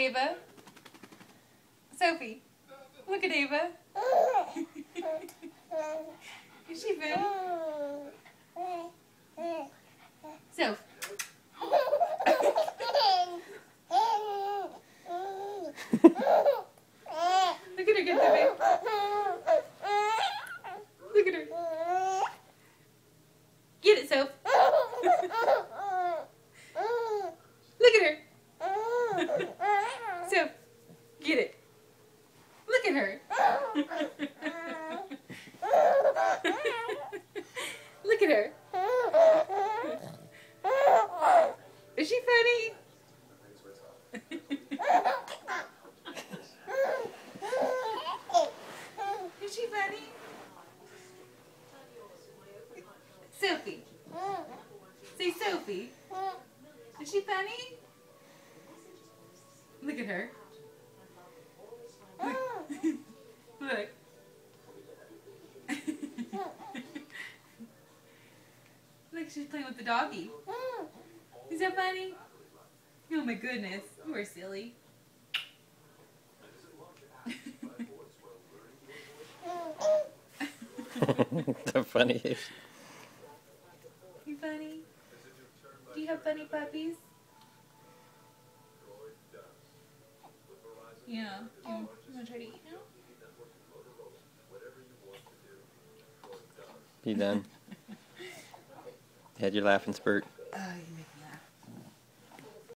Ava. Sophie, look at Ava. Is she funny? Soph. Look at her get the baby. Look at her. Get it, Soph. Look at her. Soph, get it. Look at her. Look at her. Is she funny? Is she funny? Sophie. Say Sophie. Is she funny? Look at her. Look. Look, she's playing with the doggy. Is that funny? Oh my goodness, you are silly. The funny. You funny? Do you have funny puppies? Yeah. You want to try to eat now? You done? Had your laughing spurt? Oh, you make me